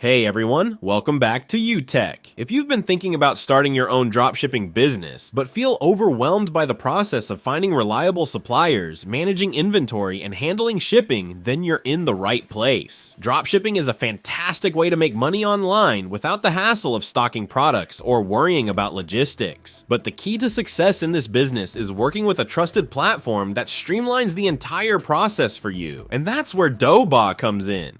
Hey everyone, welcome back to YouTech. If you've been thinking about starting your own dropshipping business, but feel overwhelmed by the process of finding reliable suppliers, managing inventory, and handling shipping, then you're in the right place. Dropshipping is a fantastic way to make money online without the hassle of stocking products or worrying about logistics. But the key to success in this business is working with a trusted platform that streamlines the entire process for you, and that's where Doba comes in.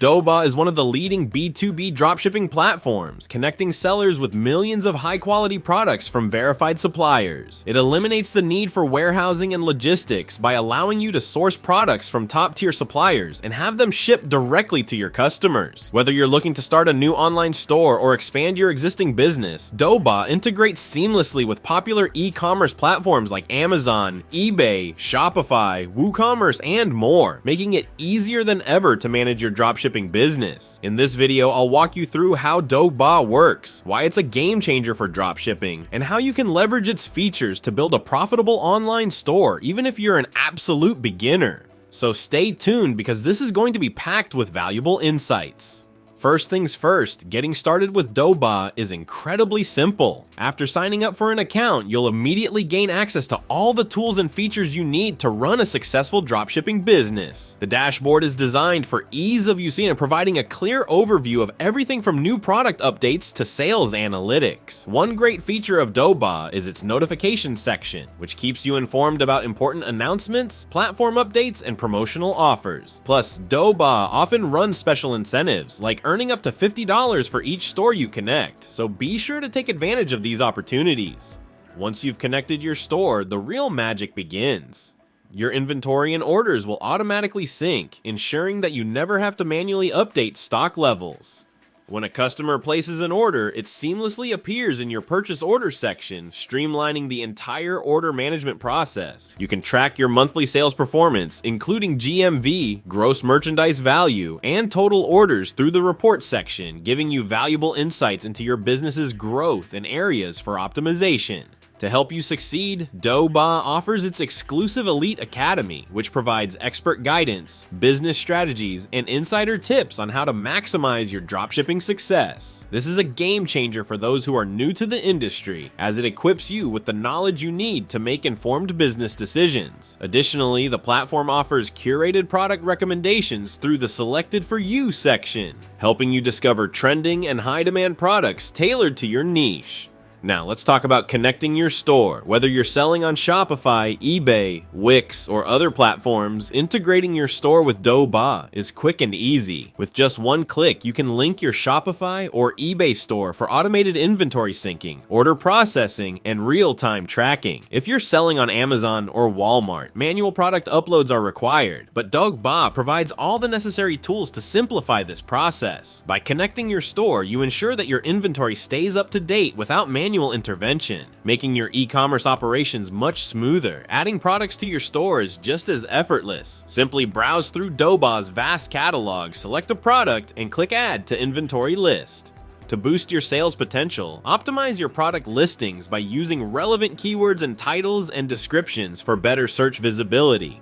Doba is one of the leading B2B dropshipping platforms, connecting sellers with millions of high-quality products from verified suppliers. It eliminates the need for warehousing and logistics by allowing you to source products from top-tier suppliers and have them shipped directly to your customers. Whether you're looking to start a new online store or expand your existing business, Doba integrates seamlessly with popular e-commerce platforms like Amazon, eBay, Shopify, WooCommerce, and more, making it easier than ever to manage your dropshipping business. In this video, I'll walk you through how Doba works, why it's a game changer for dropshipping, and how you can leverage its features to build a profitable online store, even if you're an absolute beginner. So stay tuned because this is going to be packed with valuable insights. First things first, getting started with Doba is incredibly simple. After signing up for an account, you'll immediately gain access to all the tools and features you need to run a successful dropshipping business. The dashboard is designed for ease of use and providing a clear overview of everything from new product updates to sales analytics. One great feature of Doba is its notification section, which keeps you informed about important announcements, platform updates, and promotional offers. Plus, Doba often runs special incentives, like earning up to $50 for each store you connect, so be sure to take advantage of these opportunities. Once you've connected your store, the real magic begins. Your inventory and orders will automatically sync, ensuring that you never have to manually update stock levels. When a customer places an order, it seamlessly appears in your purchase order section, streamlining the entire order management process. You can track your monthly sales performance, including GMV, gross merchandise value, and total orders through the report section, giving you valuable insights into your business's growth and areas for optimization. To help you succeed, Doba offers its exclusive Elite Academy, which provides expert guidance, business strategies, and insider tips on how to maximize your dropshipping success. This is a game changer for those who are new to the industry, as it equips you with the knowledge you need to make informed business decisions. Additionally, the platform offers curated product recommendations through the Selected for You section, helping you discover trending and high-demand products tailored to your niche. Now, let's talk about connecting your store. Whether you're selling on Shopify, eBay, Wix, or other platforms, integrating your store with Doba is quick and easy. With just one click, you can link your Shopify or eBay store for automated inventory syncing, order processing, and real-time tracking. If you're selling on Amazon or Walmart, manual product uploads are required, but Doba provides all the necessary tools to simplify this process. By connecting your store, you ensure that your inventory stays up to date without manual intervention, making your e-commerce operations much smoother. Adding products to your store is just as effortless. Simply browse through Doba's vast catalog, select a product, and click Add to Inventory List. To boost your sales potential, optimize your product listings by using relevant keywords and titles and descriptions for better search visibility.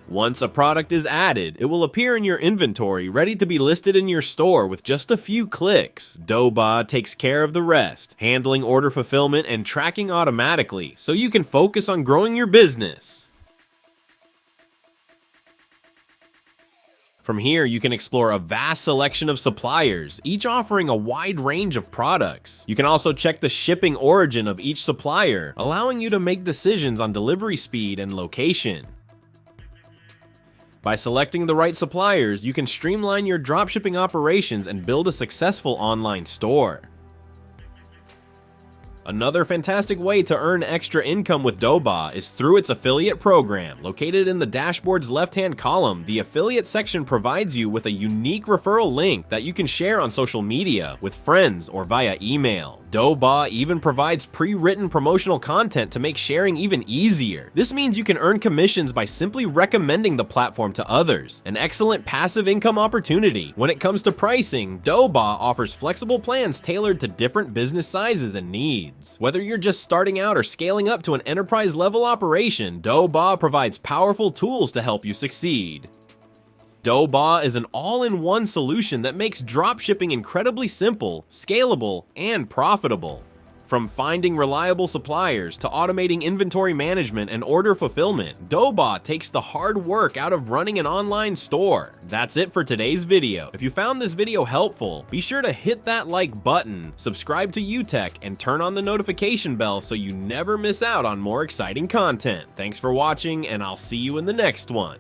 Once a product is added, it will appear in your inventory ready to be listed in your store with just a few clicks. Doba takes care of the rest, handling order fulfillment and tracking automatically, so you can focus on growing your business. From here, you can explore a vast selection of suppliers, each offering a wide range of products. You can also check the shipping origin of each supplier, allowing you to make decisions on delivery speed and location. By selecting the right suppliers, you can streamline your dropshipping operations and build a successful online store. Another fantastic way to earn extra income with Doba is through its affiliate program. Located in the dashboard's left-hand column, the affiliate section provides you with a unique referral link that you can share on social media, with friends, or via email. Doba even provides pre-written promotional content to make sharing even easier. This means you can earn commissions by simply recommending the platform to others, an excellent passive income opportunity. When it comes to pricing, Doba offers flexible plans tailored to different business sizes and needs. Whether you're just starting out or scaling up to an enterprise-level operation, Doba provides powerful tools to help you succeed. Doba is an all-in-one solution that makes dropshipping incredibly simple, scalable, and profitable. From finding reliable suppliers to automating inventory management and order fulfillment, Doba takes the hard work out of running an online store. That's it for today's video. If you found this video helpful, be sure to hit that like button, subscribe to YouTech, and turn on the notification bell so you never miss out on more exciting content. Thanks for watching, and I'll see you in the next one.